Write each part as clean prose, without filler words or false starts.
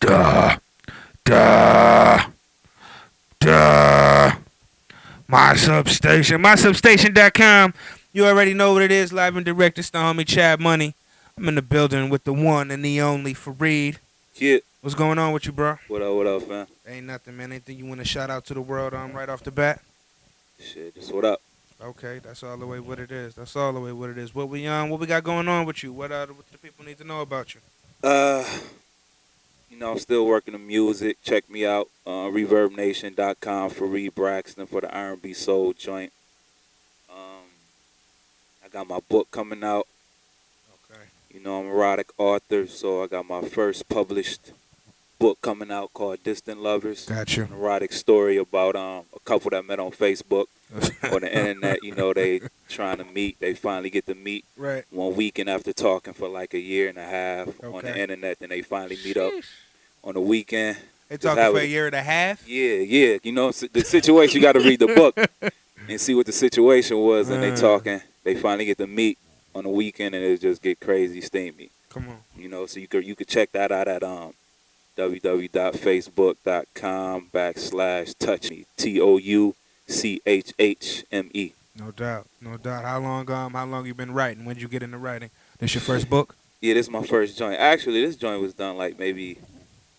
Duh, duh, duh. My Substation, MySubstation.com. You already know what it is. Live and direct. It's the homie Chad Money. I'm in the building with the one and the only Fareed. Kid, What's going on with you, bro? what up, fam? Ain't nothing, man. Anything you want to shout out to the world right off the bat? Shit, just what up? Okay, that's all the way what it is. That's all the way what it is. What we got going on with you? What the people need to know about you? Uh, I'm still working the music. Check me out, ReverbNation.com for Reed Braxton for the R&B Soul joint. I got my book coming out. Okay. I'm a erotic author, so I got my first published book coming out called Distant Lovers. Got you. An erotic story about a couple that I met on Facebook or the internet. They trying to meet. They finally get to meet. Right. 1 weekend after talking for like a year and a half on the internet. Then they finally meet up on the weekend. They talking for a year and a half? Yeah. The situation, you got to read the book and see what the situation was. And they talking. They finally get to meet on the weekend, and it just get crazy steamy. Come on. So you could check that out at www.facebook.com/touchme TOUCHHME. No doubt. How long you been writing? When did you get into writing? This your first book? Yeah, this is my first joint. Actually, this joint was done like maybe,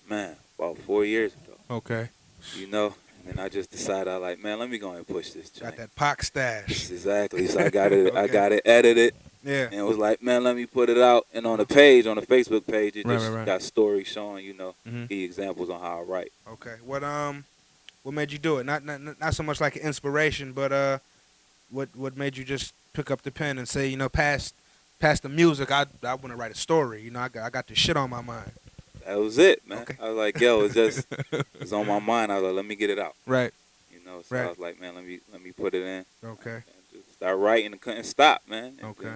about 4 years ago. Okay. And then I just decided, let me go ahead and push this joint. Got that Pac stash. Exactly. So I got it. Okay. I got it edited. Yeah. And it was like, let me put it out. And on the Facebook page, it just Right. got stories showing, Mhm. the examples on how I write. Okay. What made you do it? Not so much like an inspiration, but what made you just pick up the pen and say, past the music, I want to write a story. I got this shit on my mind. That was it, man. Okay. I was like, it's on my mind. I was like, let me get it out. Right. So Right. I was like, man, let me put it in. Okay. And just start writing and couldn't stop, man. And Okay.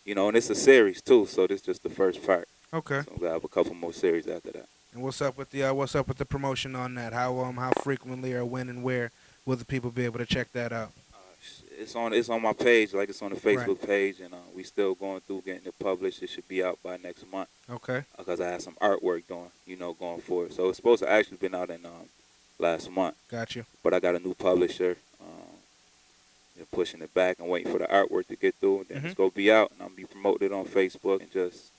then, and it's a series too, so this is just the first part. Okay. So I'm gonna have a couple more series after that. And what's up with the promotion on that? How frequently or when and where will the people be able to check that out? It's on my page, like it's on the Facebook page, and we still going through getting it published. It should be out by next month. Okay. Because I had some artwork going forward. So it's supposed to actually been out in last month. Got you. But I got a new publisher. They're pushing it back and waiting for the artwork to get through, and then it's gonna be out, and I'm gonna be promoting it on Facebook and just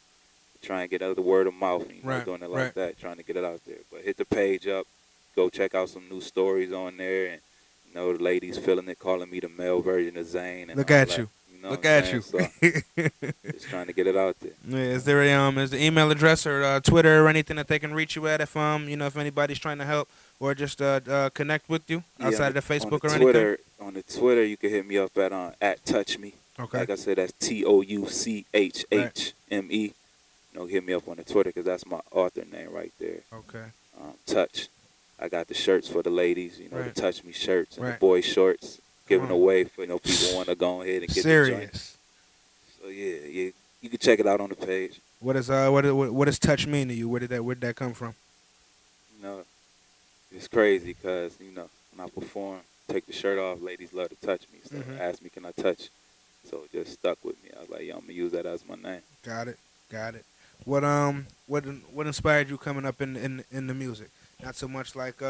try and get out the word of mouth. Doing it like that, trying to get it out there. But hit the page up, go check out some new stories on there, and the ladies feeling it, calling me the male version of Zane. And Look at you. Look at you. So, just trying to get it out there. Yeah, is there is the email address or Twitter or anything that they can reach you at if if anybody's trying to help or just connect with you outside of the Facebook or anything? On the Twitter, you can hit me up at Touch Me. Okay. Like I said, that's TOUCHHME. Hit me up on the Twitter because that's my author name right there. Okay. Touch. I got the shirts for the ladies, the Touch Me shirts and the Right. boy shorts, giving away for people want to go ahead and get the joint. So yeah, you can check it out on the page. What does touch mean to you? Where did that come from? It's crazy because when I perform, take the shirt off, ladies love to touch me. So ask me, can I touch? So it just stuck with me. I was like, I'm gonna use that as my name. Got it. What inspired you coming up in the music? Not so much like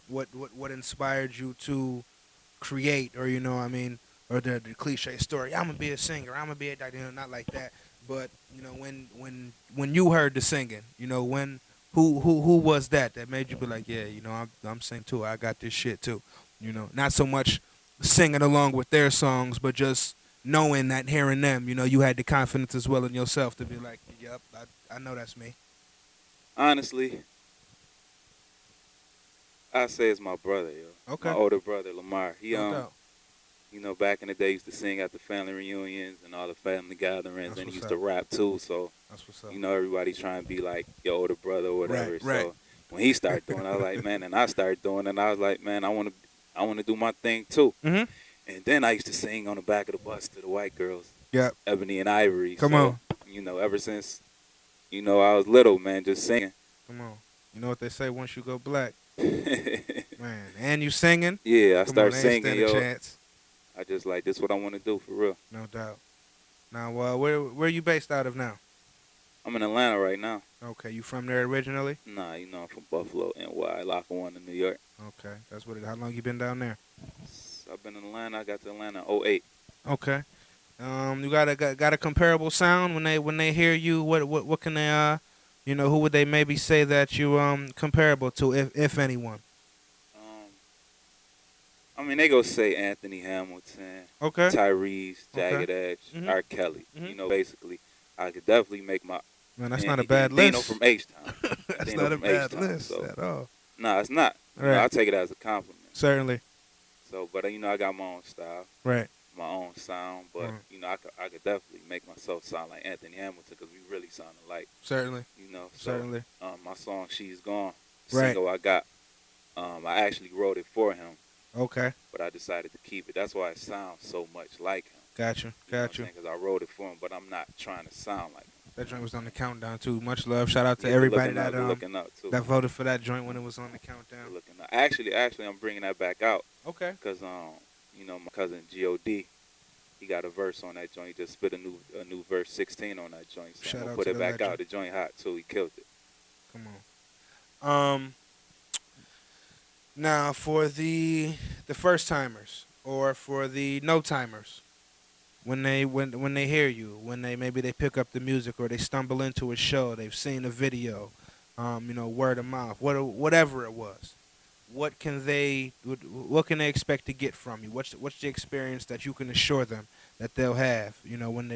what inspired you to create, or or the cliche story. I'm gonna be a singer. I'm gonna be a not like that. But when you heard the singing, who was that made you be like, yeah, I'm singing too. I got this shit too. Not so much singing along with their songs, but just knowing that hearing them, you had the confidence as well in yourself to be like, yep, I know that's me. Honestly, I say it's my brother, yo. Okay. My older brother, Lamar. He No doubt. back in the day, used to sing at the family reunions and all the family gatherings, That's and he used what's to rap too. So, That's what's up. everybody trying to be like your older brother or whatever. Right. So when he started doing, it, I was like, man, and I started doing it, and I was like, man, I want to do my thing too. Mhm. And then I used to sing on the back of the bus to the white girls, Yep. Ebony and Ivory. Come so, on. Ever since, I was little, man, just singing. Come on. You know what they say? Once you go black, man, and you singing. Yeah, I Come started on, singing, ain't yo. stand a chance. I just like this. What I want to do for real. No doubt. Now, where are you based out of now? I'm in Atlanta right now. Okay, you from there originally? Nah, I'm from Buffalo, NY, Lackawanna, New York. Okay, that's what it. How long you been down there? I've been in Atlanta. I got to Atlanta in '08. Okay. You got a comparable sound when they hear you. What can they who would they maybe say that you comparable to if anyone? Um, I mean, they go say Anthony Hamilton, Okay. Tyrese, Okay. Jagged Edge, Mhm. R. Kelly. Mhm. Basically, I could definitely make my Man, that's and, not a and bad Dino from list. H Town. That's Dino not a from H bad Town. list So, at all. nah, it's not. Right. I take it as a compliment. Certainly. So, but I got my own style, Right. my own sound. But Right. I could definitely make myself sound like Anthony Hamilton because we really sound alike. Certainly. So Certainly. my song "She's Gone," Right. single I got, I actually wrote it for him, Okay. but I decided to keep it. That's why it sounds so much like him. Got you. Got you. Because I wrote it for him, but I'm not trying to sound like him. That joint was on the countdown too. Much love. Shout out to Yeah, everybody good looking out too. that voted for that joint when it was on the countdown. Good looking out. Actually, I'm bringing that back out. Okay. Because my cousin God, he got a verse on that joint. He just spit a new verse 16 on that joint. So Shout I'm gonna out put to it the back legend. out. The joint hot too. He killed it. Come on. Now for the first timers or for the no timers, when they hear you, when maybe they pick up the music or they stumble into a show, they've seen a video, word of mouth, whatever it was. What can they expect to get from you? What's the experience that you can assure them that they'll have, when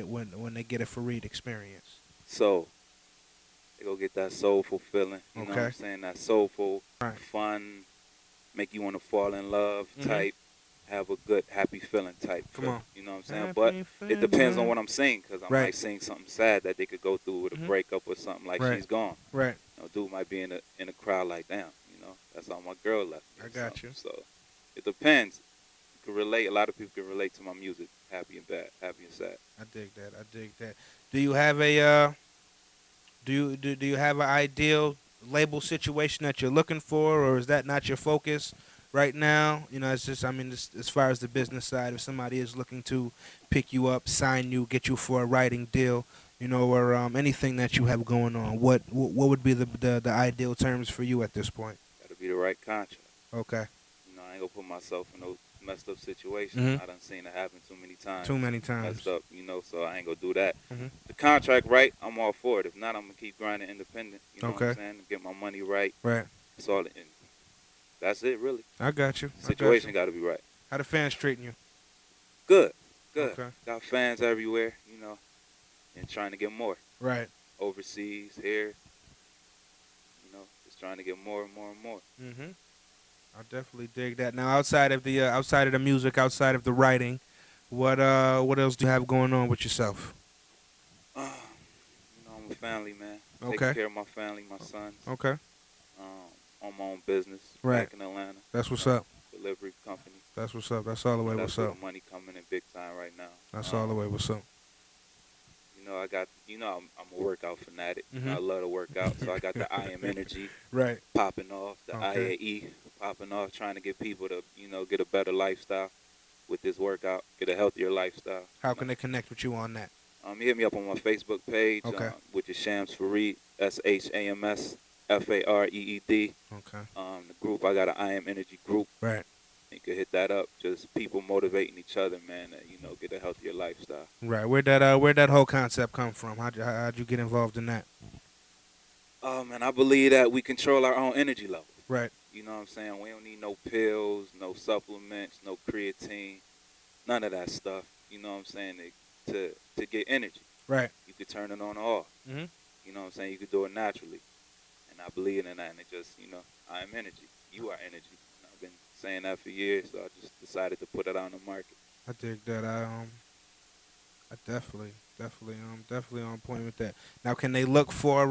they get a Fareed experience? So they go get that soulful feeling. You know what I'm Okay. saying? That soulful, Right. fun, make you want to fall in love type. Have a good, happy feeling type. Come on. You know what I'm saying? Happy But it depends on feeling. what I'm saying, because I Right. might sing something sad that they could go through with a breakup or something like Right. She's Gone. Right. Dude might be in a crowd like, damn, that's how my girl left me. I got you. So it depends. You can relate. A lot of people can relate to my music, happy and bad, happy and sad. I dig that. Do you have a do you have an ideal label situation that you're looking for, or is that not your focus right now? It's just, just as far as the business side, if somebody is looking to pick you up, sign you, get you for a writing deal, or anything that you have going on, what would be the ideal terms for you at this point? Got to be the right contract. Okay. I ain't gonna put myself in no messed up situation. I done seen it happen too many times. Too many times. Messed up, so I ain't gonna do that. Mhm. The contract right, I'm all for it. If not, I'm gonna keep grinding independent. You know what I'm Okay. saying? Get my money right. Right. That's all. That's it, really. I got you. Situation got to be right. How the fans treating you? Good. Okay. Got fans everywhere, and trying to get more. Right. Overseas, here, just trying to get more and more and more. Mm-hmm. I definitely dig that. Now, outside of the music, outside of the writing, what else do you have going on with yourself? I'm a family man. Okay. Taking care of my family, my sons. Okay. On my own business. Right. Back in Atlanta. That's what's up. Delivery company. That's what's up. That's all the way That's what's up. the money coming in big time right now. That's all the way what's up. I got, I'm a workout fanatic. Mhm. I love to work out, so I got the I Am Energy Right. popping off, the Okay. IAE popping off, trying to get people to, get a better lifestyle with this workout, get a healthier lifestyle. How can they connect with you on that? You hit me up on my Facebook page, Okay. which is Shams Fareed, SHAMS FAREED. Okay. The group, I got an I Am Energy group. Right. You can hit that up. Just people motivating each other, man. Get a healthier lifestyle. Right. Where'd that whole concept come from? How'd you get involved in that? Oh man, I believe that we control our own energy level. Right. You know what I'm saying? We don't need no pills, no supplements, no creatine, none of that stuff. You know what I'm saying? To get energy. Right. You could turn it on or off. Mhm. You know what I'm saying? You could do it naturally. And I believe in that. And it just, I am energy. You are energy. And I've been saying that for years, so I just decided to put it out on the market. I dig that. I definitely on point with that. Now, can they look for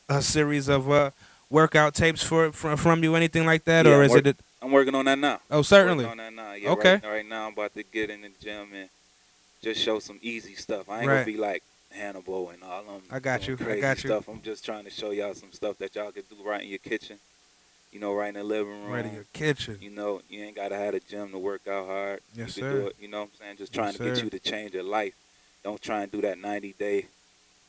a series of workout tapes from you, anything like that, Yeah, or is it? I'm working on that now. Oh, certainly. Working on that now. Yeah, Okay. Right now, I'm about to get in the gym and just show some easy stuff. I ain't Right. gonna be like Hannibal and all them. I got you. Crazy I got you. stuff. I'm just trying to show y'all some stuff that y'all can do right in your kitchen. Right in the living room. Right in your kitchen. You ain't gotta have a gym to work out hard. Yes, you can sir. do it. You know what I'm saying? Just trying Yes, to get sir. you to change your life. Don't try and do that 90-day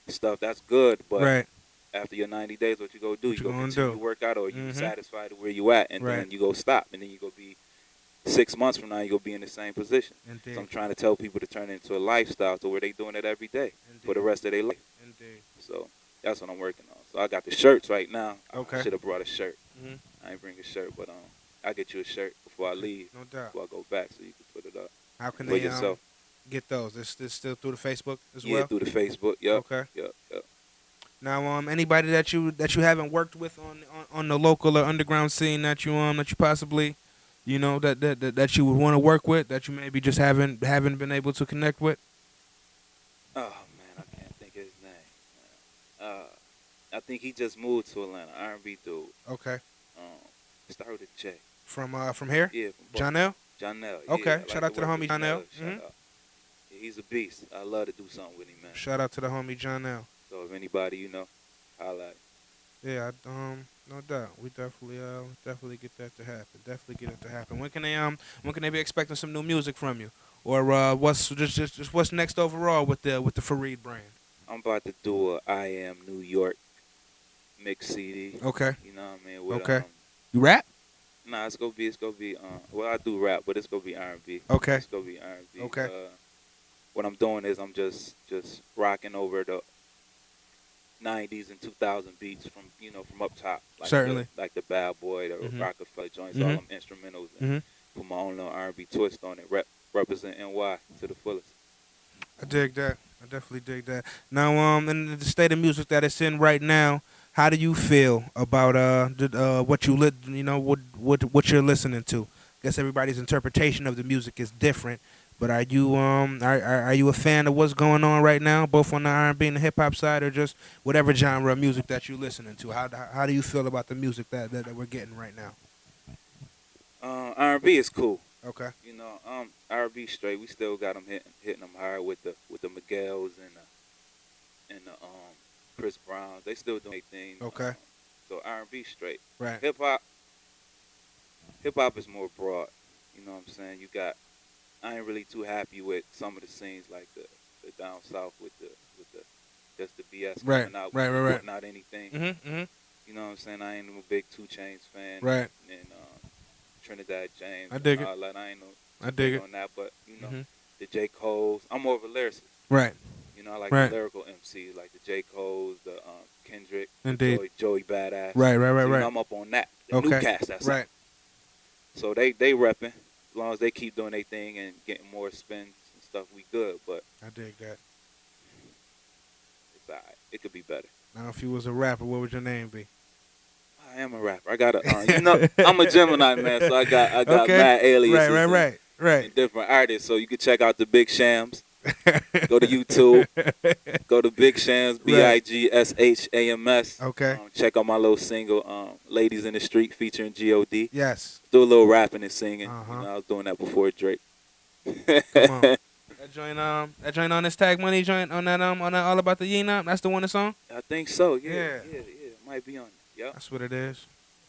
stuff. That's good, but Right. after your 90 days, what you go do? What You you go gonna continue do? to work out, or you Mm-hmm. satisfied with where you at, and Right. then you go stop, and then you go be 6 months from now, you go be in the same position. Indeed. So I'm trying to tell people to turn it into a lifestyle to where they doing it every day for the rest of their life. Indeed. So that's what I'm working on. So I got the shirts right now. Okay. I should have brought a shirt. Mm-hmm. I ain't bring a shirt, but I'll get you a shirt before I leave. No doubt. Before I go back, so you can put it up. How can for they yourself. Get those? This still through the Facebook as Yeah, well? through the Facebook. Yep. Okay. Yep. Now, anybody that you haven't worked with on the local or underground scene that you possibly, that you would want to work with, that you maybe just haven't been able to connect with? Oh man, I can't think of his name. I think he just moved to Atlanta. R&B dude. Okay. Started with J. From here? Yeah. Jonell? Jonell. Okay. Yeah, Shout out to the homie Jonell. Shout out. Yeah, he's a beast. I love to do something with him, man. Shout out to the homie Jonell. So if anybody holla at. Yeah, no doubt. We definitely get that to happen. Definitely get it to happen. When can they be expecting some new music from you? Or what's just what's next overall with the Fareed brand? I'm about to do a I Am New York mix CD. Okay. You know what I mean? With, okay. You rap? Nah, it's gonna be well, I do rap, but it's gonna be R&B. Okay. It's gonna be R&B. Okay. What I'm doing is I'm just rocking over the 90s and 2000 beats from up top. Like Certainly. Like the Bad Boy, the Rockefeller joints, all them instrumentals, and put my own little R&B twist on it. Represent NY to the fullest. I dig that. I definitely dig that. Now, in the state of music that it's in right now, how do you feel about what what you're listening to? I guess everybody's interpretation of the music is different, but are you are you a fan of what's going on right now, both on the R&B and the hip hop side, or just whatever genre of music that you're listening to? How do you feel about the music that we're getting right now? R&B is cool. Okay. R&B straight. We still got them hitting them hard with the Miguels and the Chris Browns. They still doing their thing. Okay. So R&B straight. Right. Hip hop is more broad. You know what I'm saying? I ain't really too happy with some of the scenes like the down south with the just the BS coming out, putting out anything. Mm-hmm. You know what I'm saying? I ain't a big 2 Chainz fan. Right. And Trinidad James. I dig it. I dig it on that, but the J. Cole's. I'm more of a lyricist. Right. I like the lyrical MCs, like the J. Cole's, the Kendrick, Indeed. Joey Badass. Right. So, I'm up on that. The new cast, that's right. So they repping. As long as they keep doing their thing and getting more spins and stuff, we good. But I dig that. It's all right. It could be better. Now, if you was a rapper, what would your name be? I am a rapper. I got I'm a Gemini man, so I got mad aliases. Right. And different artists. So you can check out the Big Shams. Go to YouTube. Go to Big Shams, BIGSHAMS. Okay. Check out my little single, "Ladies in the Street" featuring God. Yes. Do a little rapping and singing. Uh-huh. I was doing that before Drake. Come on. That joint on this Tag Money joint on that All About the Yee-Nom, that's the one that's on? I think so. Yeah. It might be on it. Yep. That's what it is.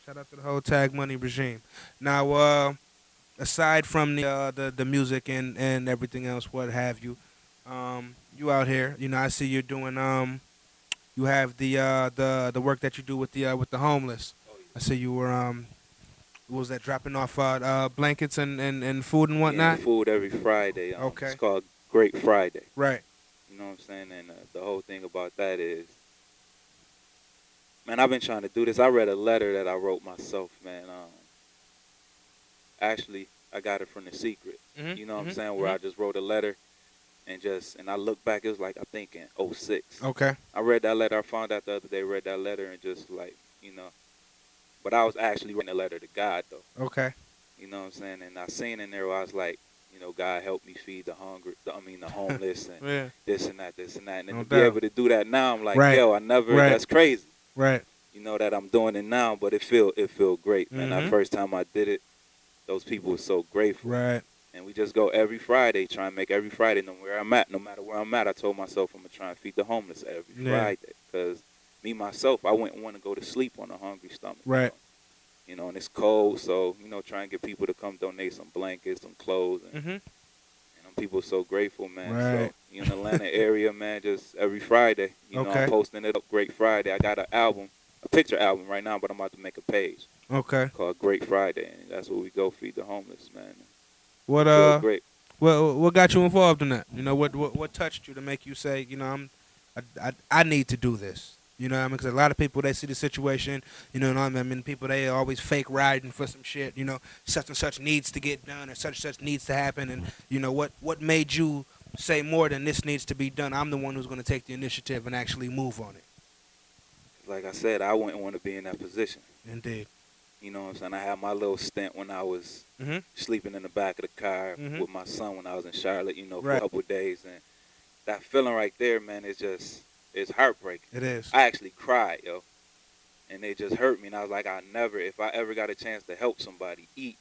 Shout out to the whole Tag Money regime. Now, aside from the music and everything else, what have you, you out here, I see you're doing you have the work that you do with the homeless. Oh, yeah. I see you were what was that, dropping off blankets and food and whatnot? Yeah, food every Friday. Okay. It's called Great Friday. Right. You know what I'm saying? And the whole thing about that is, man, I've been trying to do this. I read a letter that I wrote myself, man. Actually, I got it from The Secret. Mm-hmm. You know what I'm saying? Where I just wrote a letter and I look back, it was like, I think in 06. Okay. I read that letter. I found out the other day, read that letter and just like, but I was actually writing a letter to God, though. Okay. You know what I'm saying? And I seen in there where I was like, God help me feed the homeless and yeah. this and that. And then No to be doubt. able to do that now, I'm like, Right. yo, that's crazy. Right. That I'm doing it now, but it feel great, man. Mm-hmm. That first time I did it, those people were so grateful. Right. And we just go every Friday, try and make every Friday, no matter where I'm at, I told myself I'm going to try and feed the homeless every Friday. Because me, myself, I wouldn't want to go to sleep on a hungry stomach. Right. And it's cold, so, try and get people to come donate some blankets, some clothes. And I'm people so grateful, man. Right. So in the Atlanta area, man, just every Friday, I'm Okay. posting it up. Great Friday. I got a picture album right now, but I'm about to make a page Okay. called Great Friday, and that's where we go feed the homeless, man. What Feel great. what got you involved in that? You know, what touched you to make you say, you know, I need to do this. You know what I mean? Because a lot of people, they see the situation, you know what I mean? People, they always fake riding for some shit, you know, such and such needs to get done or such and such needs to happen. And, you know, what made you say more than this needs to be done? I'm the one who's going to take the initiative and actually move on it. Like I said, I wouldn't want to be in that position. Indeed. You know what I'm saying? I had my little stint when I was sleeping in the back of the car with my son when I was in Charlotte, for a couple of days. And that feeling right there, man, it's heartbreaking. It is. I actually cried, yo. And it just hurt me. And I was like, if I ever got a chance to help somebody eat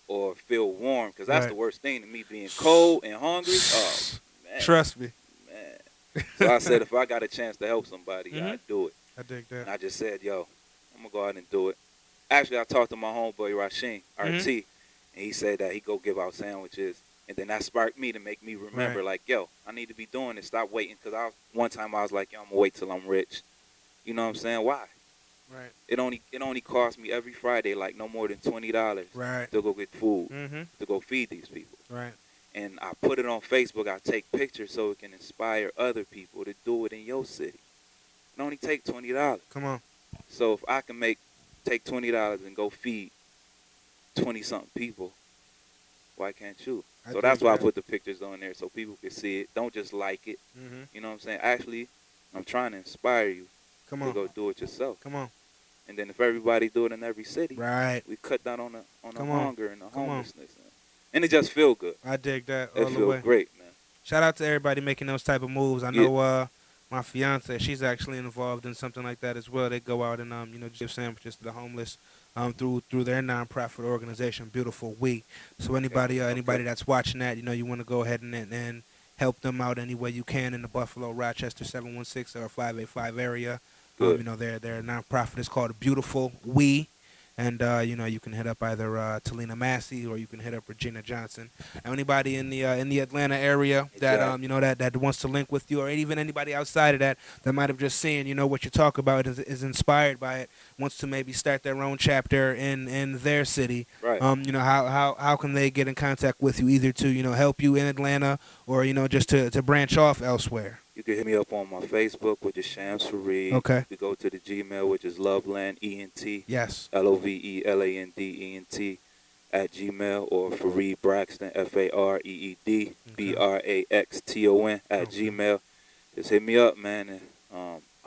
or feel warm, because that's the worst thing to me, being cold and hungry. Oh, man. Trust me. Man. So I said, if I got a chance to help somebody, I'd do it. I dig that. And I just said, yo, I'm going to go out and do it. Actually, I talked to my homeboy, Rasheen, RT, and he said that he go give out sandwiches. And then that sparked me to make me remember, like, yo, I need to be doing this. Stop waiting. Because one time I was like, yo, I'm going to wait till I'm rich. You know what I'm saying? Why? Right. It only cost me every Friday, like, no more than $20 to go get food, to go feed these people. Right. And I put it on Facebook. I take pictures so it can inspire other people to do it in your city. It only take $20. Come on. So if I can take $20 and go feed 20-something people, why can't you? So that's why I put the pictures on there so people can see it. Don't just like it. You know what I'm saying? Actually, I'm trying to inspire you to go do it yourself. Come on. And then if everybody do it in every city, right, we cut down on the hunger and the homelessness. And it just feel good. I dig that all it the way. It feel great, man. Shout out to everybody making those type of moves. I know my fiance, she's actually involved in something like that as well. They go out and just give sandwiches to the homeless through their nonprofit organization, Beautiful We. So anybody that's watching that, you want to go ahead and help them out any way you can in the Buffalo, Rochester 716 or 585 area. Their nonprofit is called Beautiful We. And, you can hit up either Talina Massey or you can hit up Regina Johnson. And anybody in the Atlanta area that, that wants to link with you, or even anybody outside of that might have just seen, what you talk about is inspired by it, wants to maybe start their own chapter in their city. Right. How can they get in contact with you, either to, help you in Atlanta or, just to branch off elsewhere? You can hit me up on my Facebook, which is Shams Fareed. Okay. You can go to the Gmail, which is Loveland ENT. Yes. LOVELANDENT @gmail, or Fareed Braxton FAREED BRAXTON @gmail. Just hit me up, man. And,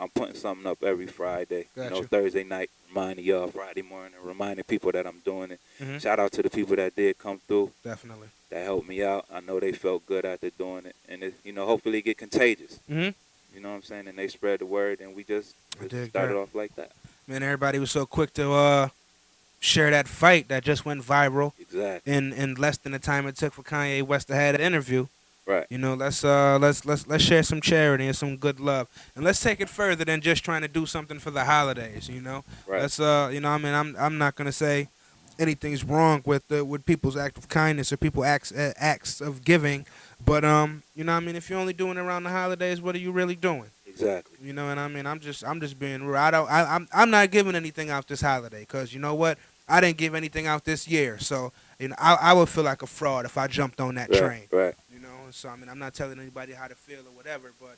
I'm putting something up every Friday. Gotcha. Thursday night, reminding y'all, Friday morning, reminding people that I'm doing it. Shout out to the people that did come through. Definitely. That helped me out. I know they felt good after doing it. And, hopefully it get contagious. You know what I'm saying? And they spread the word, and we just started off like that. Man, everybody was so quick to share that fight that just went viral. Exactly. In less than the time it took for Kanye West to have that interview. Right. Let's share some charity and some good love, and let's take it further than just trying to do something for the holidays. Right. Let's I'm not gonna say anything's wrong with people's act of kindness or people acts of giving, but if you're only doing it around the holidays, what are you really doing? Exactly. I'm just being real. I'm not giving anything out this holiday because you know what? I didn't give anything out this year, so I would feel like a fraud if I jumped on that train. Right. So I'm not telling anybody how to feel or whatever, but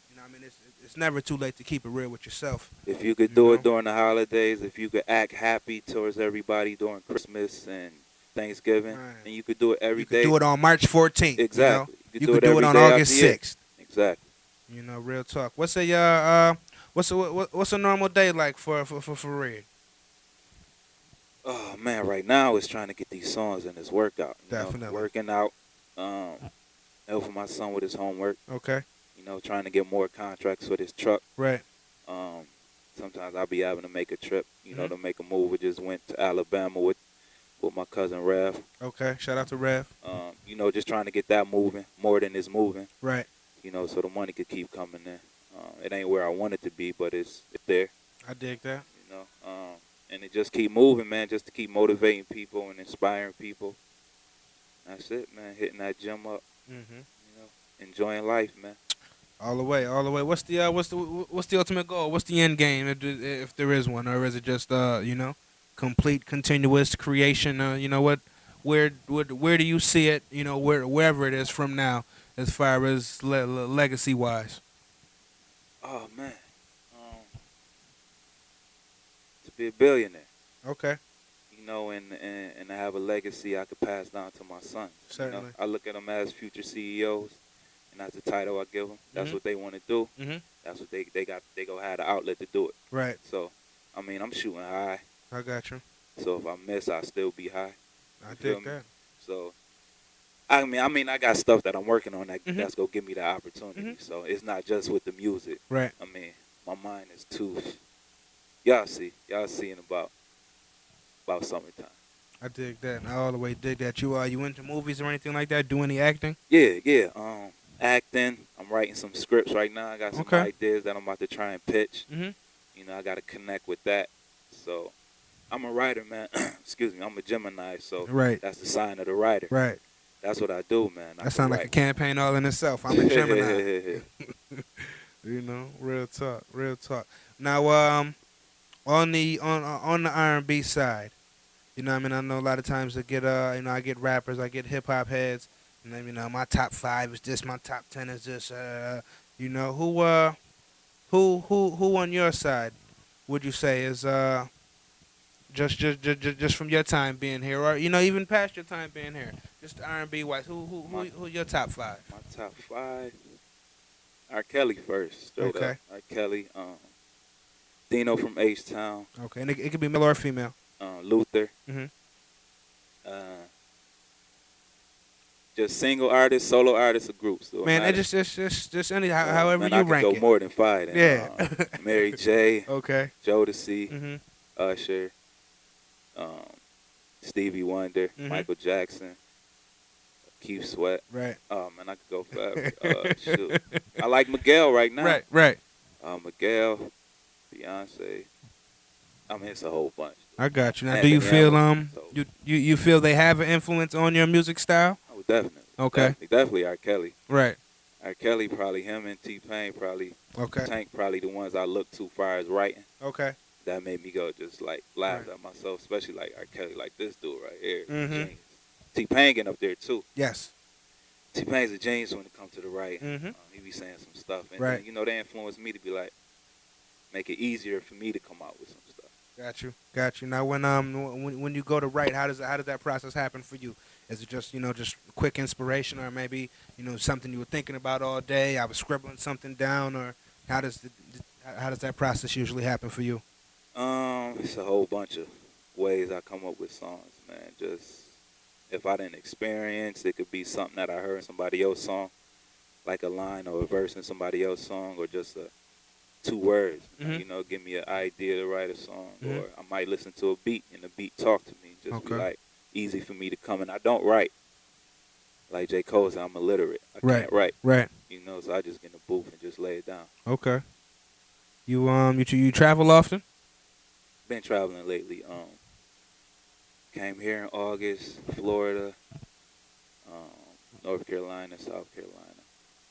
it's never too late to keep it real with yourself. If you could do it during the holidays, if you could act happy towards everybody during Christmas and Thanksgiving, and you could do it every day. You could do it on March 14th. Exactly. You could do it on August 6th. Exactly. Real talk. What's a normal day like for Fareed? Oh man, right now it's trying to get these songs in this workout. Definitely. Working out. Helping my son with his homework. Okay. Trying to get more contracts with his truck. Right. Sometimes I'll be having to make a trip, to make a move. We just went to Alabama with my cousin Rev. Okay. Shout out to Rev. Just trying to get that moving more than it's moving. Right. So the money could keep coming in. It ain't where I want it to be, but it's there. I dig that. And it just keep moving, man, just to keep motivating people and inspiring people. That's it, man. Hitting that gym up You know, enjoying life, man. All the way, all the way. What's the ultimate goal? What's the end game, if there is one, or is it just complete continuous creation? Where do you see it? Wherever it is from now, as far as legacy wise. Oh man, um, to be a billionaire. Okay. And to have a legacy I could pass down to my sons. Certainly. I look at them as future CEOs, and that's the title I give them. That's what they want to do. That's what they got. They go have the outlet to do it. Right. So, I mean, I'm shooting high. I got you. So if I miss, I'll still be high. I dig that. So, I mean, I got stuff that I'm working on that's gonna give me the opportunity. So it's not just with the music. Right. I mean, my mind is too. Y'all see in about summertime. I dig that. I all the way dig that. You into movies or anything like that? Do any acting? Yeah. Acting. I'm writing some scripts right now. I got some ideas that I'm about to try and pitch. I got to connect with that. So, I'm a writer, man. Excuse me. I'm a Gemini, so that's the sign of the writer. Right. That's what I do, man. That sounds like a campaign all in itself. I'm a Gemini. Real talk, real talk. Now, on the R&B side, I mean, I know a lot of times I get I get rappers, I get hip hop heads, and then my top 5 is this, my top 10 is this. Who on your side would you say is just from your time being here, or even past your time being here, just R&B wise, who your top 5? My top 5, R. Kelly first, straight up. R. Kelly, Dino from H-Town. Okay, and it could be male or female. Luther. Just single artists, solo artists, or groups. So man, it's just however man, you rank I could go more than 5. Then. Yeah. Mary J. Okay. Jodeci. Usher. Stevie Wonder. Michael Jackson. Keith Sweat. Right. Oh man, I could go forever. Shoot. I like Miguel right now. Right. Miguel, Beyonce. I mean, it's a whole bunch. I got you. Now, do you feel you feel they have an influence on your music style? Oh, definitely. Okay. Definitely R. Kelly. Right. R. Kelly, probably him and T-Pain, probably. Okay. Tank, probably the ones I look to far as writing. Okay. That made me go just like laugh at myself, especially like R. Kelly, like this dude right here. Genius. T-Pain getting up there too. Yes. T-Pain's a genius when it comes to the writing. He be saying some stuff, and then, they influenced me to be like, make it easier for me to come out with some stuff. Got you. Now, when you go to write, how does that process happen for you? Is it just just quick inspiration, or maybe something you were thinking about all day? I was scribbling something down, or how does that process usually happen for you? It's a whole bunch of ways I come up with songs, man. Just if I didn't experience, it could be something that I heard in somebody else's song, like a line or a verse in somebody else's song, or just 2 words. Give me an idea to write a song, or I might listen to a beat and the beat talk to me. Just be like easy for me to come. And I don't write like J. Cole said. I'm illiterate. I can't write. Right. So I just get in the booth and just lay it down. Okay. You travel often? Been traveling lately. Came here in August, Florida, North Carolina, South Carolina.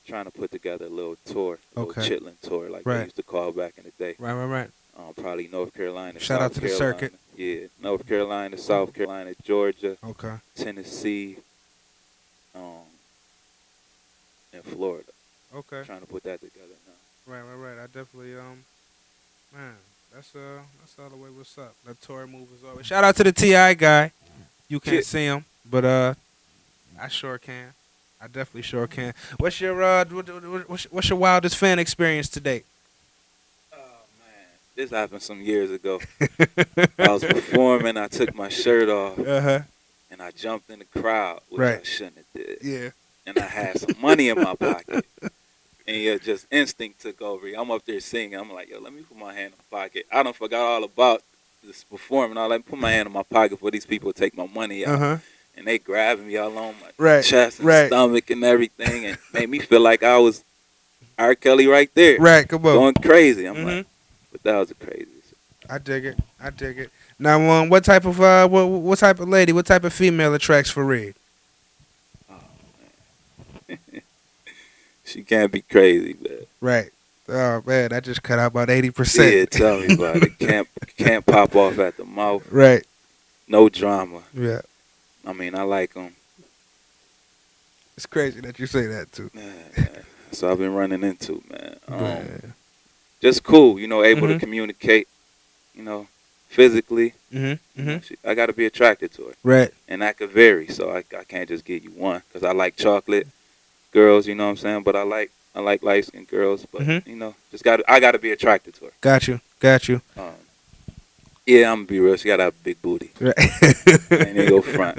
Trying to put together a little tour, a little chitlin tour, like they used to call back in the day. Right. Probably North Carolina. Shout out to the circuit. Yeah, North Carolina, South Carolina, Georgia, Tennessee, and Florida. Okay. Trying to put that together now. Right. I definitely man, that's all the way. What's up? That tour move is always. Shout out to the T.I. guy. You can't see him, but I sure can. I definitely sure can. What's your what's your wildest fan experience to date? Oh man, this happened some years ago. I was performing. I took my shirt off, and I jumped in the crowd, which I shouldn't have did. Yeah. And I had some money in my pocket, and just instinct took over. I'm up there singing. I'm like, yo, let me put my hand in my pocket. I done forgot all about this performing. I like put my hand in my pocket for these people to take my money out. And they grabbing me all on my chest and stomach and everything, and made me feel like I was R. Kelly right there. Right, come on. Going crazy. I'm like, but that was the craziest. I dig it. Now, what type of lady, what type of female attracts Fareed? Oh man, She can't be crazy, man. Right. Oh man, that just cut out about 80%. Yeah, tell me about it. Can't pop off at the mouth. Right. No drama. Yeah. I mean, I like them. It's crazy that you say that too. So I've been running into, man. Man. Just cool, able to communicate, physically. I got to be attracted to her. Right. And that could vary, so I can't just give you one because I like chocolate girls, you know what I'm saying? But I like light skinned girls, but I got to be attracted to her. Got you. Yeah, I'm gonna be real. She gotta have a big booty. Right. I ain't gonna go front.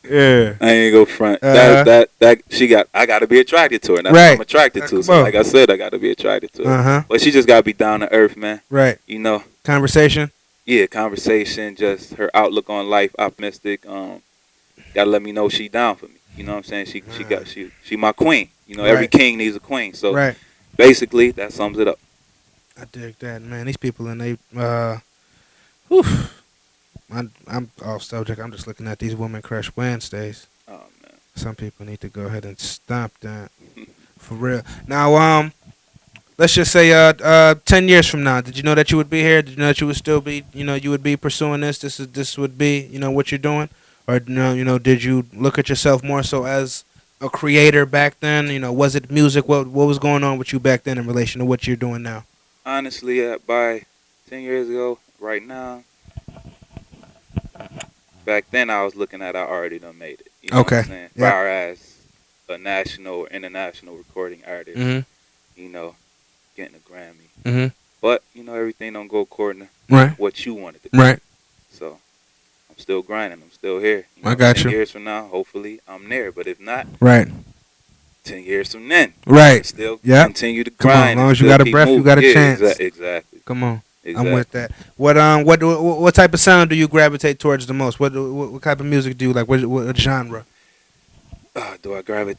Yeah. I ain't gonna go front. I gotta be attracted to her. That's what I'm attracted to. So like I said, I gotta be attracted to her. But she just gotta be down to earth, man. Right. Conversation. Yeah, conversation. Just her outlook on life, optimistic. Gotta let me know she down for me. You know what I'm saying? She my queen. Every king needs a queen. So basically, that sums it up. I dig that, man. These people and they, I'm off subject. I'm just looking at these Women Crush Wednesdays. Oh man. Some people need to go ahead and stop that, for real. Now, let's just say, 10 years from now, did you know that you would be here? Did you know that you would still be, you would be pursuing this? This would be, what you're doing, or did you look at yourself more so as a creator back then? Was it music? What was going on with you back then in relation to what you're doing now? Honestly, by 10 years ago, right now, back then I was looking at I already done made it. You know what I'm saying? Yep. Far as a national or international recording artist, getting a Grammy. But, everything don't go according to what you wanted to do. Right. So, I'm still grinding. I'm still here. I got 10 years from now, hopefully, I'm there. But if not, 10 years from then, still continue to grind. As long as you got a breath, you got a chance. Exactly. Come on. Exactly. I'm with that. What type of sound do you gravitate towards the most? What type of music do you like? What genre? Do I gravitate?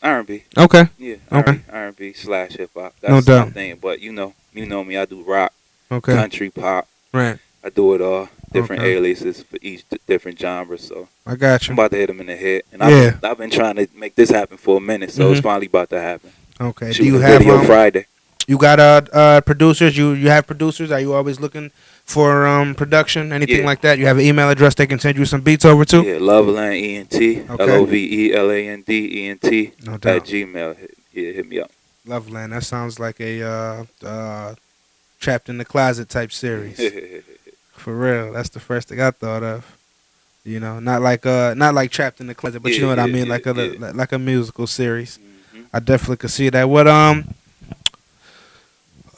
R&B. Okay. Yeah. Okay. R&B / hip hop. That's no doubt. my thing. But you know me. I do rock, okay, country, pop. Right. I do it all. Different aliases for each different genre. So I got you. I'm about to hit them in the head, and I've been trying to make this happen for a minute. So it's finally about to happen. Okay. Shooting do you have video Friday? You got producers? You have producers? Are you always looking for production? Anything like that? You have an email address they can send you some beats over to? Yeah, Loveland ENT, LOVELAND ENT no doubt. at Gmail. Hit me up. Loveland. That sounds like a Trapped in the Closet type series. For real, that's the first thing I thought of. Not like Trapped in the Closet, but you know what I mean, like a musical series. I definitely could see that.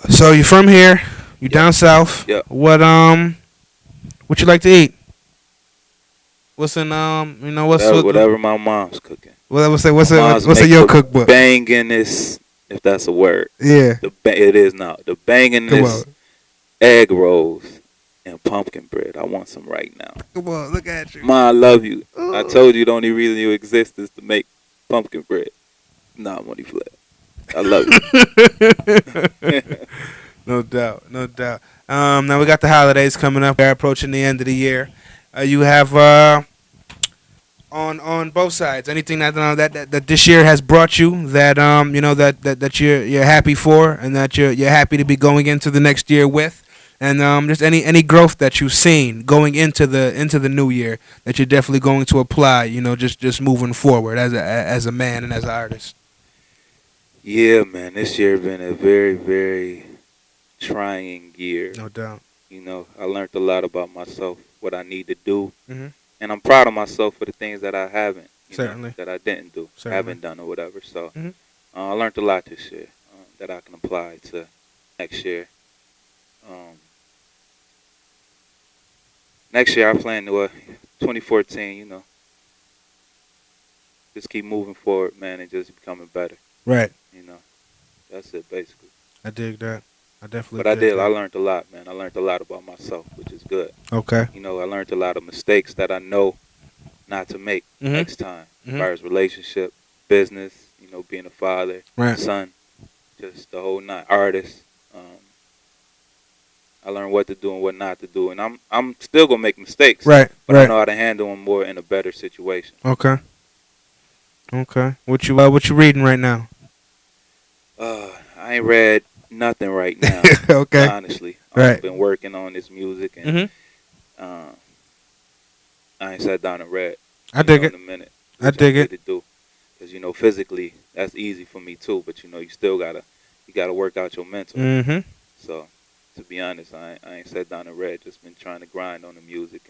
So you from here? You down south? Yep. What you like to eat? What's in whatever my mom's cooking. What's in your cookbook? Banginest, if that's a word. Yeah. It is now. The banginest egg rolls and pumpkin bread. I want some right now. Come on, look at you. Ma, I love you. Ooh. I told you the only reason you exist is to make pumpkin bread. Nah, money flip. I love you. No doubt. Now we got the holidays coming up. We're approaching the end of the year. You have on both sides anything that this year has brought you that that you're happy for and that you're happy to be going into the next year with, and just any growth that you've seen going into the new year that you're definitely going to apply. Just moving forward as a man and as an artist. Yeah, man, this year been a very, very trying year. No doubt. I learned a lot about myself, what I need to do, and I'm proud of myself for the things that I haven't, that I didn't do, haven't done or whatever. So I learned a lot this year that I can apply to next year. Next year I plan to 2014. Just keep moving forward, man, and just becoming better. Right. That's it basically. I dig that. I definitely. But I learned a lot, man. I learned a lot about myself, which is good. Okay. I learned a lot of mistakes that I know not to make next time. As far as relationship, business, being a father, son, just the whole nine. Artist. I learned what to do and what not to do, and I'm still gonna make mistakes. Right. But I know how to handle them more in a better situation. Okay. Okay. What you reading right now? I ain't read nothing right now. Okay. Honestly, Right. been working on this music, and Mhm. uh, I ain't sat down and read, I dig in it. a minute, I which I dig need it. to do, because physically that's easy for me too, but you still gotta work out your mental. Mhm. So, to be honest, I ain't sat down and read. Just been trying to grind on the music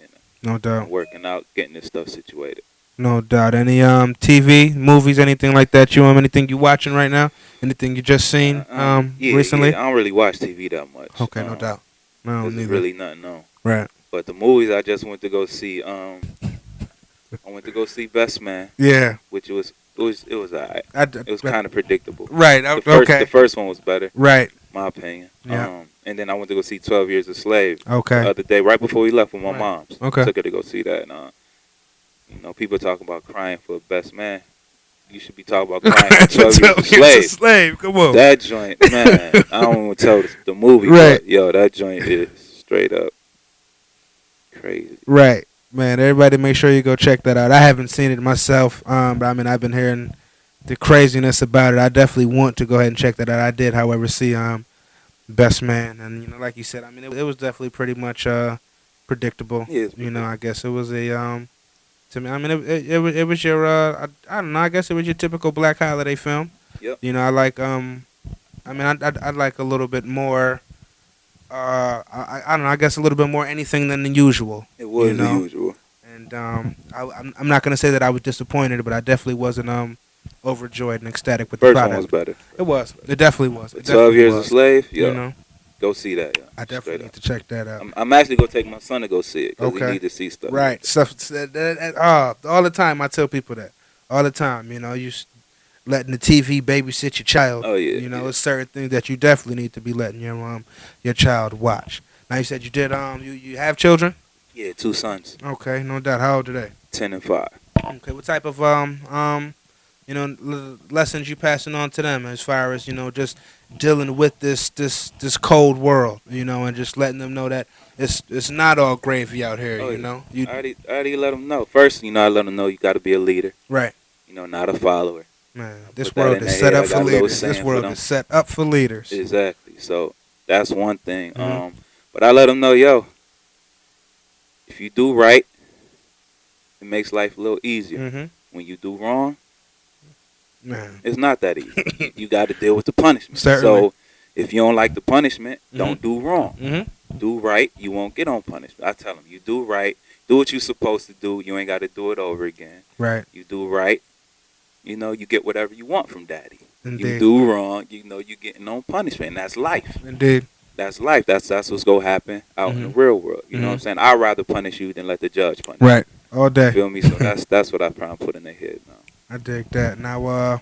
No and doubt. working out, getting this stuff situated. No doubt. Any TV, movies, anything like that? Anything you watching right now? Anything you just seen Yeah. recently? I don't really watch TV that much. Okay, no doubt. No, This is neither. really nothing on. Right. But the movies I just went to go see. I went to go see Best Man, Yeah. which it was alright. It was I- kind of predictable. right. The Okay. first one was better, Right. my opinion. Yeah. And then I went to go see 12 Years a Slave the Okay. other day, right before we left with my Right. mom's. Okay. Took her to go see that, and people talking about crying for Best Man. You should be talking about crying for 12 Years a Slave. Slave. Come on. That joint, man. I don't even tell the movie, Right. but yo, that joint is straight up crazy. Right. Man, everybody make sure you go check that out. I haven't seen it myself, but I mean I've been hearing the craziness about it. I definitely want to go ahead and check that out. I did, however, see Best Man, and like you said, I mean it was definitely pretty much predictable. Yeah, it's predictable. I guess it was a to me. I mean it was your I don't know. I guess it was your typical black holiday film. Yep. I like I mean I'd like a little bit more. I don't know. I guess a little bit more anything than the usual. It was the know? usual. And I'm not gonna say that I was disappointed, but I definitely wasn't overjoyed and ecstatic with the First one product. was better. It was. It definitely was. It 12 definitely Years was. a Slave, yo, You know, go see that. Yo. I Straight definitely need up. to check that out. I'm actually gonna take my son to go see it because he Okay. need to see stuff. Right. Stuff. All the time. I tell people that. All the time. Letting the TV babysit your child. Oh yeah. It's certain things that you definitely need to be letting your child watch. Now you said you did you have children? Yeah, 2 sons, Okay, no doubt. How old are they? 10 and 5. Okay, what type of lessons you passing on to them as far as just dealing with this cold world, and just letting them know that it's not all gravy out here, Oh, you yeah. know. I already let them know. First, I let them know you got to be a leader. Right. Not a follower. Man, put this that world in is their set head. up I for got a little leaders. saying This for world them. is set up for leaders. Exactly. So that's one thing. Mhm. But I let them know, yo, if you do right, it makes life a little easier. Mhm. When you do wrong, Man. it's not that easy. You got to deal with the punishment. Certainly. So if you don't like the punishment, don't do wrong. Mhm. Do right, you won't get on punishment. I tell them, you do right, do what you're supposed to do. You ain't got to do it over again. Right. You do right, you get whatever you want from daddy. Indeed. You do wrong, you're getting on punishment. And that's life. Indeed. That's life. That's what's going to happen out in the real world. You know what I'm saying? I'd rather punish you than let the judge punish you. Right. All day. You feel me? So that's what I try and put in their head now. I dig that. Now,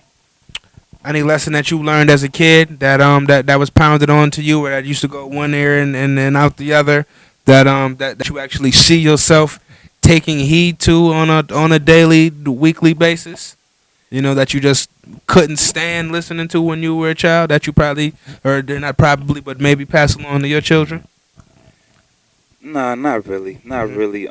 any lesson that you learned as a kid that that was pounded onto you, or that used to go one ear and out the other, that you actually see yourself taking heed to on a daily, weekly basis, that you just couldn't stand listening to when you were a child, that you probably, or they're not probably, but maybe pass along to your children. Nah, not really. Not really.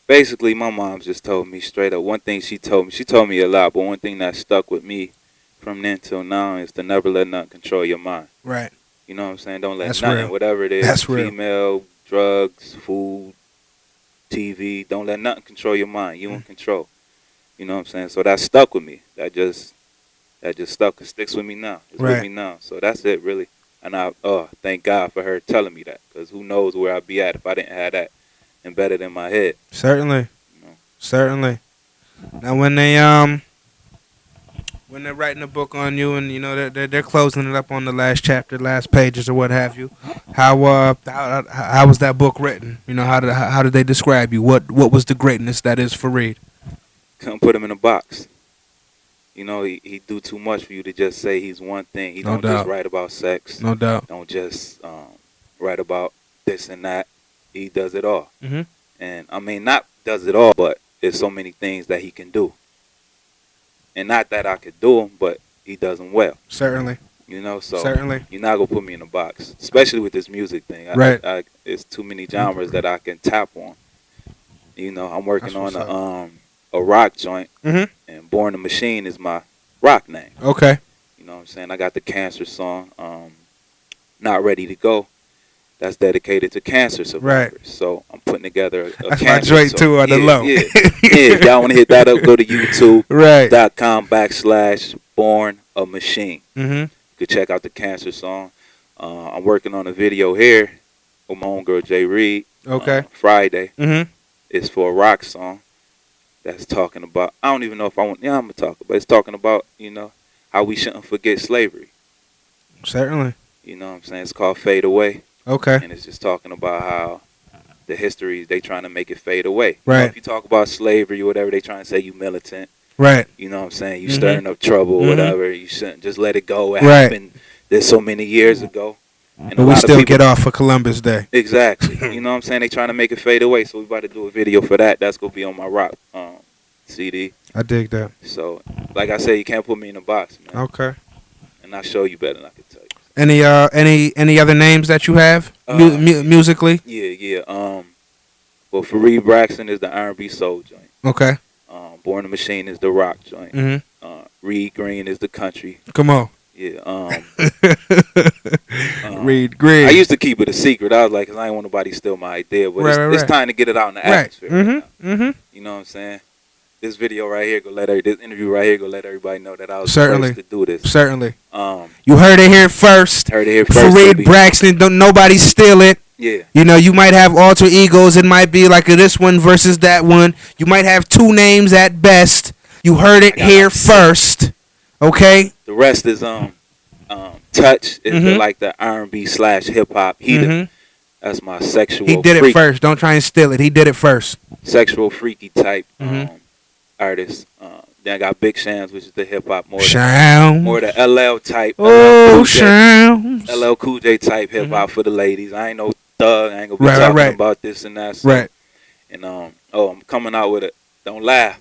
Basically, my mom just told me straight up. One thing she told me a lot, but one thing that stuck with me from then till now is to never let nothing control your mind. Right. You know what I'm saying? Don't let That's nothing, real. whatever it is, That's real. female, drugs, food, TV, don't let nothing control your mind. You in control. You know what I'm saying? So that stuck with me. That just stuck. It sticks with me now. It's with me now. So that's it, really. And I thank God for her telling me that, because who knows where I'd be at if I didn't have that embedded in my head. Certainly. Certainly. Now, when they're writing a book on you, and they're closing it up on the last chapter, last pages, or what have you, how was that book written? How did they describe you? What was the greatness that is Fareed? Couldn't put him in a box. He do too much for you to just say he's one thing. He don't just write about sex. No doubt. Don't just write about this and that. He does it all. Mm-hmm. And I mean, not does it all, but there's so many things that he can do. And not that I could do them, but he does them well. Certainly. So certainly, you're not gonna put me in a box, especially with this music thing. Right. It's too many genres that I can tap on. You know, I'm working on a rock joint, and Born the Machine is my rock name. Okay. You know what I'm saying? I got the Cancer song, Not Ready to Go. That's dedicated to cancer survivors. Right. So I'm putting together a That's cancer my joint too on the low. Yeah. If y'all want to hit that up, go to YouTube.com/Born a Machine. You could check out the Cancer song. I'm working on a video here with my own girl Jay Reed. Okay. Friday. It's for a rock song that's talking about, I don't even know if I want, I'm going to talk about, it's talking about, you know, how we shouldn't forget slavery. Certainly. You know what I'm saying? It's called Fade Away. Okay. And it's just talking about how the history, they trying to make it fade away. Right. You know, if you talk about slavery or whatever, they trying to say you militant. Right. You know what I'm saying? You stirring up trouble or whatever. You shouldn't just let it go. It happened this so many years ago. And but we still get off for Columbus Day. Exactly. You know what I'm saying? They trying to make it fade away. So we about to do a video for that. That's going to be on my rock CD. I dig that. So, like I said, you can't put me in a box, man. Okay. And I show you better than I can tell you. Any other names that you have musically? Yeah. Well, Fareed Braxton is the R&B soul joint. Okay. Born the Machine is the rock joint. Reed Green is the country. Come on. Yeah. Reed Green. I used to keep it a secret. I was like, 'cause I didn't want nobody to steal my idea. But it's time to get it out in the atmosphere. Right now. You know what I'm saying? This video right here, this interview right here, go let everybody know that I was the first to do this. Certainly. You heard it here first. Fareed Braxton, don't nobody steal it. Yeah. You know, you might have alter egos. It might be like this one versus that one. You might have two names at best. You heard it here first. Okay. The rest is Touch is like the R&B / hip hop. That's my sexual. He did it first. Don't try and steal it. He did it first. Sexual freaky type artist. Then I got Big Shams, which is the hip hop more the LL type. Shams. LL Cool J type hip hop for the ladies. I ain't no thug. I ain't gonna be talking about this and that. So. Right. And I'm coming out with don't laugh.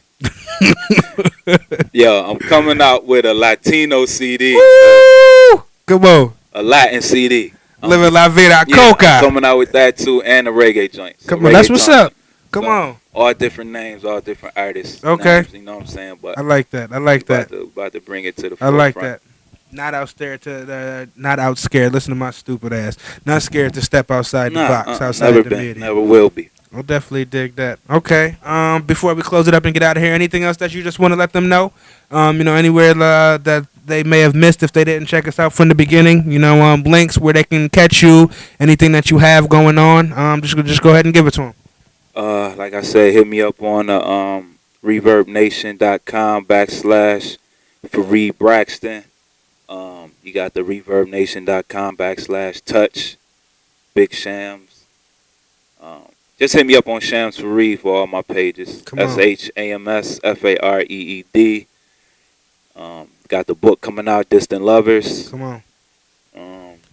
Yo, I'm coming out with a Latino CD. Woo! Come on. A Latin CD. Living La Vida Coca. I'm coming out with that too, and a reggae joint. So come on, that's what's up. Come on. All different names, all different artists. Okay. Names, you know what I'm saying? But I like that. About to bring it to the forefront. I like that. Not out scared. Listen to my stupid ass. Not scared to step outside the box. Outside never the been. media. Never will be. I'll definitely dig that. Okay. Before we close it up and get out of here, anything else that you just want to let them know? You know, anywhere that they may have missed if they didn't check us out from the beginning. You know, links where they can catch you. Anything that you have going on. Just go ahead and give it to them. Like I said, hit me up on ReverbNation.com/Fareed Braxton. You got the ReverbNation.com/Touch Big Shams. Just hit me up on Shams Fareed for all my pages. SHAMSFAREED. Got the book coming out, Distant Lovers. Come on.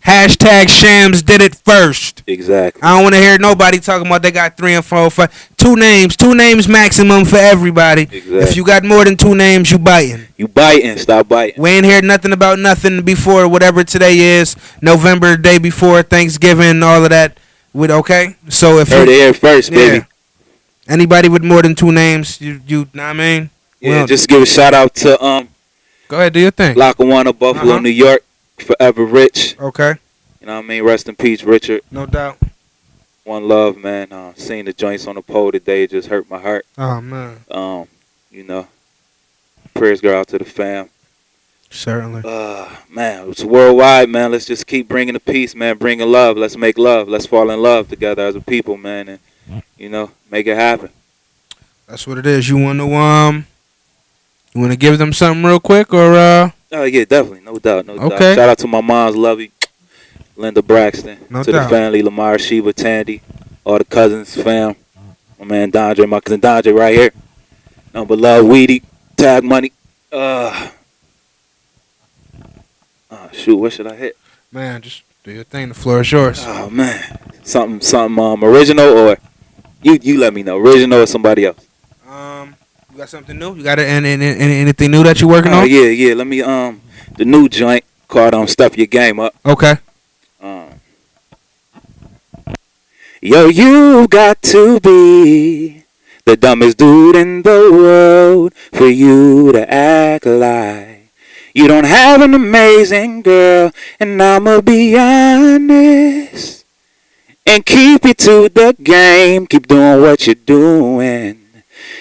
Hashtag Shams did it first. Exactly. I don't want to hear nobody talking about they got 3 and 4, 5. Two names maximum for everybody. Exactly. If you got more than 2 names, you biting. You biting. Stop biting. We ain't heard nothing about nothing before whatever today is, November, day before Thanksgiving, all of that. Okay? So if heard it here first, baby. Anybody with more than 2 names, you know what I mean? Yeah, well, just give a shout out to go ahead, do your thing. Lackawanna, Buffalo, New York. Forever Rich. Okay. You know what I mean? Rest in peace, Richard. No doubt. One love, man. Seeing the joints on the pole today just hurt my heart. Oh, man. You know, prayers go out to the fam. Certainly. Man, it's worldwide, man. Let's just keep bringing the peace, man. Bringing love. Let's make love. Let's fall in love together as a people, man. And, you know, make it happen. That's what it is. You want to give them something real quick or Oh, yeah, definitely. No doubt. Okay. Shout out to my mom's lovey, Linda Braxton. No to doubt. The family, Lamar, Sheba, Tandy, all the cousins, fam. My man Dondre, my cousin Dondre right here. Number love, Weedy, Tag Money. Shoot, what should I hit? Man, just do your thing. The floor is yours. Oh, man. Something original or you let me know. Original or somebody else? You got something new? You got anything new that you're working on? Yeah. Let me the new joint called Step Your Game Up. Okay. Yo, you got to be the dumbest dude in the world for you to act like you don't have an amazing girl. And I'ma be honest and keep it to the game. Keep doing what you're doing,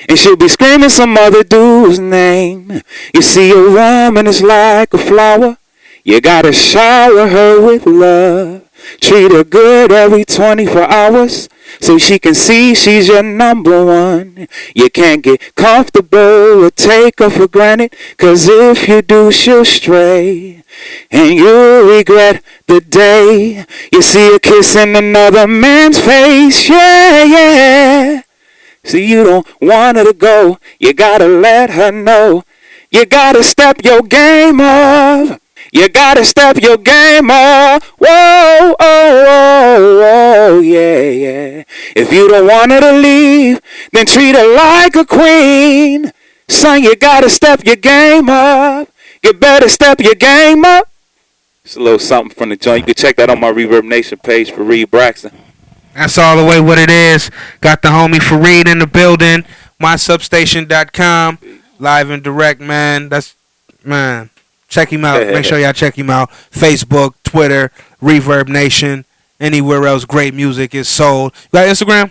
and she'll be screaming some other dude's name. You see, a woman is like a flower. You gotta shower her with love. Treat her good every 24 hours so she can see she's your number one. You can't get comfortable or take her for granted, 'cause if you do, she'll stray. And you'll regret the day you see her kissing another man's face. Yeah, yeah. See, you don't want her to go. You gotta let her know. You gotta step your game up. You gotta step your game up. Whoa, oh, oh, oh, yeah, yeah. If you don't want her to leave, then treat her like a queen. Son, you gotta step your game up. You better step your game up. It's a little something from the joint. You can check that on my Reverb Nation page for Reed Braxton. That's all the way what it is. Got the homie Fareed in the building. MySubstation.com. Live and direct, man. Man. Check him out. Make sure y'all check him out. Facebook, Twitter, Reverb Nation. Anywhere else great music is sold. You got Instagram?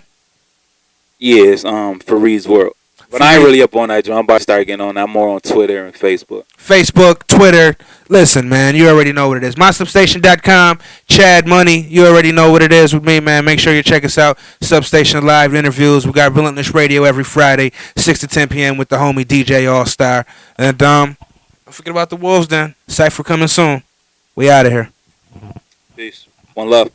Yeah, it's Fareed's World. But I ain't really up on that, John. I'm about to start getting on that. I'm more on Twitter and Facebook. Facebook, Twitter. Listen, man, you already know what it is. MySubstation.com. Chad Money. You already know what it is with me, man. Make sure you check us out. Substation Live interviews. We got Relentless Radio every Friday, 6 to 10 p.m. with the homie DJ All-Star. And don't forget about the Wolves then. Cypher coming soon. We out of here. Peace. One love.